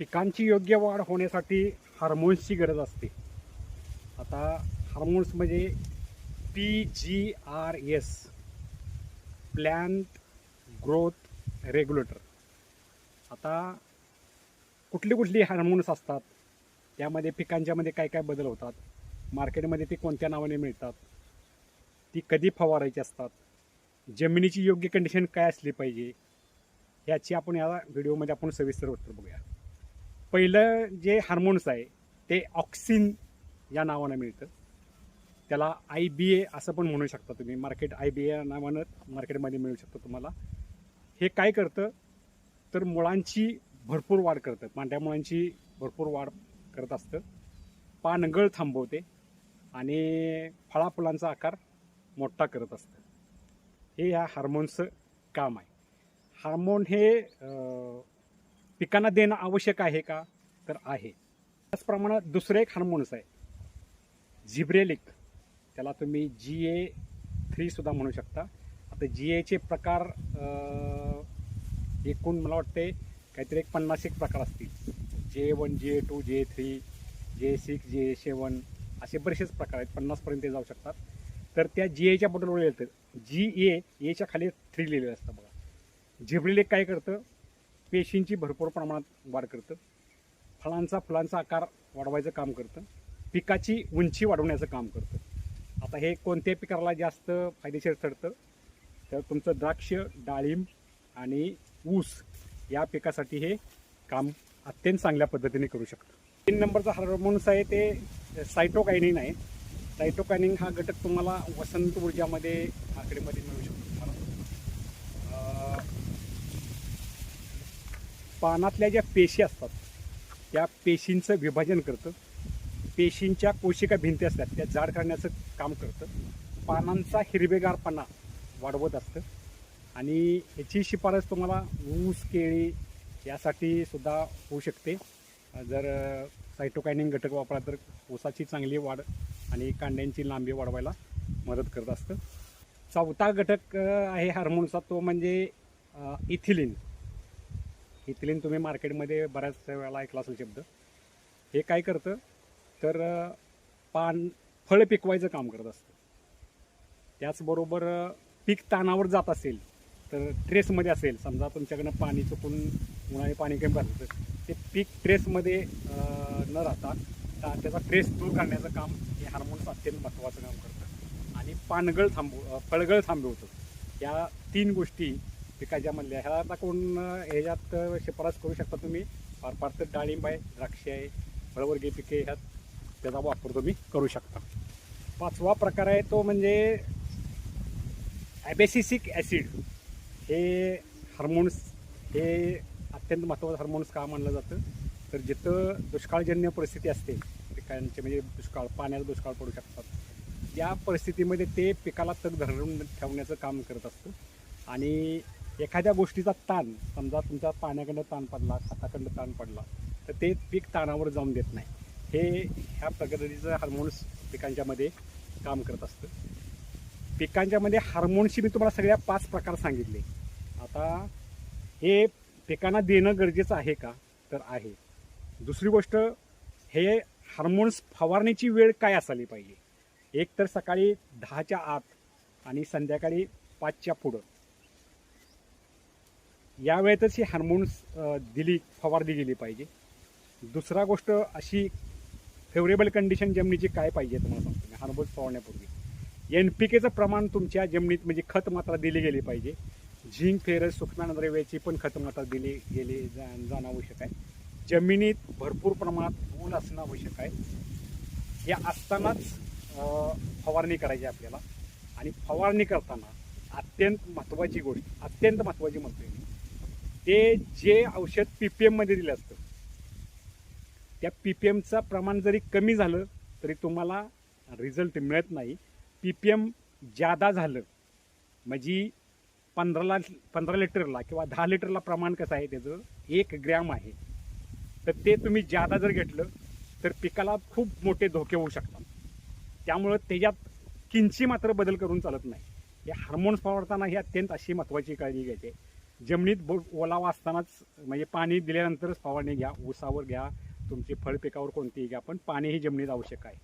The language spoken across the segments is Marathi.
पिकांची योग्य वाढ होण्यासाठी हार्मोन्सची गरज असते. आता हार्मोन्स म्हणजे PGRS, प्लॅन्ट ग्रोथ रेग्युलेटर. आता कुठली हार्मोन्स असतात, त्यामध्ये पिकांच्यामध्ये काय काय बदल होतात, मार्केटमध्ये ते कोणत्या नावाने मिळतात, ती कधी फवारायची असतात, जमिनीची योग्य कंडिशन काय असली पाहिजे, याची आपण या व्हिडिओमध्ये आपण सविस्तर उत्तर बघूया. पहिलं जे हार्मोन्स आहे ते ऑक्सिन या नावानं मिळतं. त्याला IBA असं पण म्हणू शकता तुम्ही. IBA नावानं मार्केटमध्ये मिळू शकतं तुम्हाला. हे काय करतं तर मुळांची भरपूर वाढ करतं, पांढऱ्या मुळांची भरपूर वाढ करत असतं, पानगळ थांबवते आणि फळाफुलांचा आकार मोठा करत असतं. हे या हार्मोन्सचं काम आहे. हार्मोन हे पिकांना देणं आवश्यक आहे का, तर आहे. त्याचप्रमाणे दुसरं एक हार्मोन्स आहे झिब्रेलिक. त्याला तुम्ही GA3 सुद्धा म्हणू शकता. आता GAचे प्रकार एकूण मला वाटते काहीतरी 50 एक प्रकार असतील. GA1, GA2, GA3, GA6, GA7 असे बरेचसेच प्रकार आहेत. 50पर्यंत जाऊ शकतात. तर त्या GAच्या बरोबर येतं GAच्या खाली 3 लिहिलेलं असतं बघा. झिब्रेलिक काय करतं, पेशींची भरपूर प्रमाणात वाढ करतं, फुलांचा आकार वाढवायचं काम करतं, पिकाची उंची वाढवण्याचं काम करतं. आता हे कोणत्या पिकाला जास्त फायदेशीर ठरतं, तर तुमचं द्राक्ष, डाळिंब आणि ऊस या पिकासाठी हे काम अत्यंत चांगल्या पद्धतीने करू शकतं. 3 नंबरचा हार्मोन्स आहे ते सायटोकायनिन आहे. सायटोकायनिन हा घटक तुम्हाला वसंत ऊर्जामध्ये मार्केटमध्ये मिळू शकतो. पानातल्या ज्या पेशी असतात त्या पेशींचं विभाजन करतं, पेशींच्या कोशिका भिंती असतात त्या जाड करण्याचं काम करतं, पानांचा हिरवेगारपणा वाढवत असतं आणि याची शिफारस तुम्हाला ऊस, केळी यासाठी सुद्धा होऊ शकते. जर सायटोकायनिन घटक वापरला तर ऊसाची चांगली वाढ आणि कांड्यांची लांबी वाढवायला मदत करत असतं. चौथा घटक आहे हार्मोनचा, तो म्हणजे इथिलीन. इथिलीन तुम्ही मार्केटमध्ये बऱ्याच वेळेला ऐकला असेल शब्द. हे काय करतं तर फळ पिकवायचं काम करत असतं. त्याचबरोबर पीक ताणावर जात असेल तर ट्रेसमध्ये असेल, समजा तुमच्याकडनं पाणी चुकून उन्हाळी पाणी कमी झालं तर ते पीक ट्रेसमध्ये न राहता त्याचा ट्रेस दूर करण्याचं काम हे हार्मोन्स अत्यंत महत्त्वाचं काम करतं आणि फळगळ थांबवतं. या 3 गोष्टी पिकाच्या मधल्या ह्या आता कोण ह्याच्यात शिफारस करू शकता तुम्ही. फार तर डाळिंब आहे, द्राक्ष आहे, फळवर्गीय पिके ह्यात त्याचा वापर तुम्ही करू शकता. 5वा प्रकार आहे तो म्हणजे ॲबॅसिसिक ॲसिड. हे हार्मोन्स हे अत्यंत महत्त्वाचं हार्मोन्स का मानलं जातं, तर जिथं दुष्काळजन्य परिस्थिती असते पिकांचे, म्हणजे पाण्याचा दुष्काळ पडू शकतात, त्या परिस्थितीमध्ये ते पिकाला तग धरून ठेवण्याचं काम करत असतं. आणि एखाद्या गोष्टीचा ताण, समजा तुमच्या पाण्याकडनं ताण पडला, खताकडनं ताण पडला, तर ते पीक ताणावर जाऊन देत नाही. ह्या पद्धतीचं हार्मोन्स पिकांच्यामध्ये काम करत असतं. पिकांच्यामध्ये हार्मोन्सची मी तुम्हाला सगळ्या 5 प्रकार सांगितले. आता हे पिकांना देणं गरजेचं आहे का, तर आहे. दुसरी गोष्ट, हे हार्मोन्स फवारणीची वेळ काय असायला पाहिजे. एक तर सकाळी 10च्या आत आणि संध्याकाळी 5च्या पुढं, या वेळेतच ही हार्मोन्स फवारली गेली पाहिजे. दुसरा गोष्ट अशी, फेवरेबल कंडिशन जमिनीची काय पाहिजे तुम्हाला सांगतो मी. हार्मोन्स फवारण्यापूर्वी NPKचं प्रमाण तुमच्या जमिनीत म्हणजे खत मात्रा दिली गेली पाहिजे. झिंक, फेरस, सूक्ष्मद्रव्याची पण खत मात्रा दिली जाणं आवश्यक आहे. जमिनीत भरपूर प्रमाणात ऊन असणं आवश्यक आहे. या असतानाच फवारणी करायची आपल्याला. आणि फवारणी करताना अत्यंत महत्त्वाची म्हणतोय मी, ते जे औषध PPM मध्ये दिलं असतं त्या PPMचं प्रमाण जरी कमी झालं तरी तुम्हाला रिझल्ट मिळत नाही. PPM जादा झालं म्हणजे 15 लिटरला किंवा 10 लिटरला प्रमाण कसं आहे त्याचं 1 ग्रॅम आहे, तर ते तुम्ही जादा जर घेतलं तर पिकाला खूप मोठे धोके होऊ शकतात. त्यामुळं त्याच्यात किंची मात्र बदल करून चालत नाही. हे हार्मोन्स फवारताना ही अत्यंत अशी महत्त्वाची काळजी घ्यायची. जमिनीत ओलावा असतानाच म्हणजे पाणी दिल्यानंतरच फवारणी घ्या. ऊसावर घ्या, तुमची फळ पिकावर कोणतीही घ्या, पण पाणी ही जमिनीत आवश्यक आहे.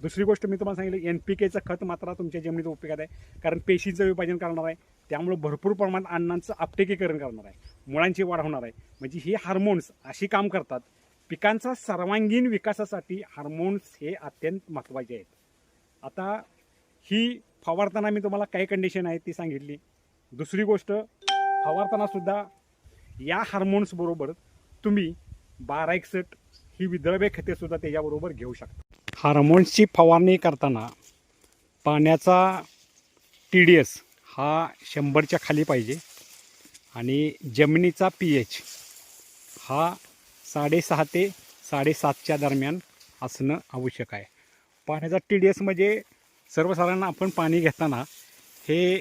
दुसरी गोष्ट मी तुम्हाला सांगितलं, NPKचं खत मात्रा तुमच्या जमिनीत उपयोगात आहे, कारण पेशीचं विभाजन करणार आहे. त्यामुळे भरपूर प्रमाणात अन्नाचं आपटेकीकरण करणार आहे, मुळांची वाढ होणार आहे. म्हणजे ही हार्मोन्स अशी काम करतात. पिकांचा सर्वांगीण विकासासाठी हार्मोन्स हे अत्यंत महत्त्वाचे आहेत. आता ही फवारताना मी तुम्हाला काय कंडिशन आहे ती सांगितली. दुसरी गोष्ट, फवारताना सुद्धा या हार्मोन्स बरोबर तुम्ही 1261 ही विद्रव्य खते सुद्धा त्याच्याबरोबर घेऊ शकता. हार्मोन्सची फवारणी करताना पाण्याचा TDS हा 100च्या खाली पाहिजे आणि जमिनीचा pH हा 6.5 ते 7.5च्या दरम्यान असणं आवश्यक आहे. पाण्याचा TDS म्हणजे सर्वसाधारण आपण पाणी घेताना हे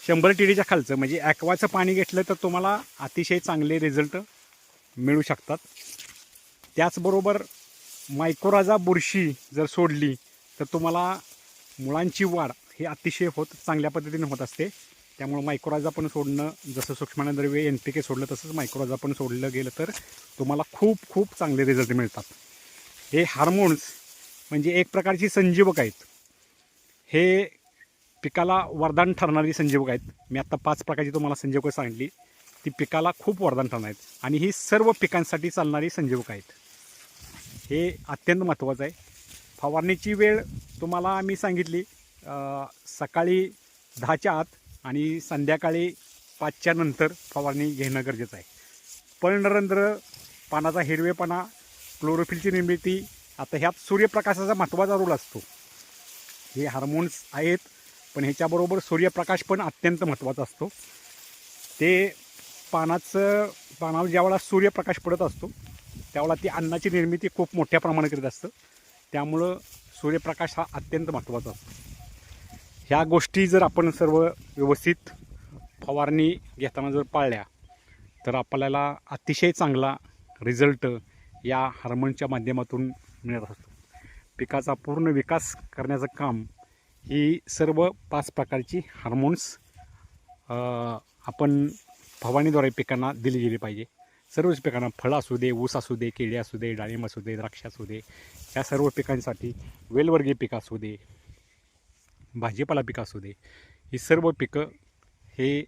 100 TDच्या खालचं म्हणजे ॲक्वाचं पाणी घेतलं तर तुम्हाला अतिशय चांगले रिझल्ट मिळू शकतात. त्याचबरोबर मायक्रोराजा बुरशी जर सोडली तर तुम्हाला मुळांची वाढ ही अतिशय चांगल्या पद्धतीने होत असते. त्यामुळे मायक्रोराजा पण सोडणं, जसं सूक्ष्मद्रव्य NPK सोडलं तसंच मायक्रोराजा पण सोडलं गेलं तर तुम्हाला खूप खूप चांगले रिझल्ट मिळतात. हे हार्मोन्स म्हणजे एक प्रकारची संजीवक आहेत. हे पिकाला वरदान ठरणारी संजीवक आहेत. मी आत्ता 5 प्रकारची तुम्हाला संजीवकं सांगितली, ती पिकाला खूप वरदान ठरणार आहेत आणि ही सर्व पिकांसाठी चालणारी संजीवकं आहेत. हे अत्यंत महत्त्वाचं आहे. फवारणीची वेळ तुम्हाला मी सांगितली, सकाळी 10च्या आत आणि संध्याकाळी 5च्या नंतर फवारणी घेणं गरजेचं आहे. पर्णरंध्र, पानाचा हिरवेपणा, क्लोरोफिलची निर्मिती, आता ह्यात सूर्यप्रकाशाचा महत्त्वाचा रोल असतो. हे हार्मोन्स आहेत, पण ह्याच्याबरोबर सूर्यप्रकाश पण अत्यंत महत्त्वाचा असतो. ते पानावर ज्यावेळेला सूर्यप्रकाश पडत असतो त्यावेळेला ती अन्नाची निर्मिती खूप मोठ्या प्रमाणात करीत असतं. त्यामुळं सूर्यप्रकाश हा अत्यंत महत्त्वाचा असतो. ह्या गोष्टी जर आपण सर्व व्यवस्थित फवारणी घेताना जर पाळल्या तर आपल्याला अतिशय चांगला रिझल्ट या हार्मोनच्या माध्यमातून मिळत असतो. पिकाचा पूर्ण विकास करण्याचं काम ही सर्व 5 प्रकारची हार्मोन्स आपण फवारणीद्वारे पिकांना दिली गेली पाहिजे. सर्वच पिकांना, फळं असू दे, ऊस असू दे, केळी असू दे, डाळिंब असू दे, द्राक्ष असू दे, या सर्व पिकांसाठी, वेलवर्गीय पिकं असू दे, भाजीपाला पिकं असू दे, ही सर्व पिकं हे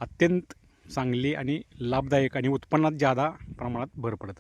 अत्यंत चांगली आणि लाभदायक आणि उत्पन्नात जादा प्रमाणात भर पडत असतात.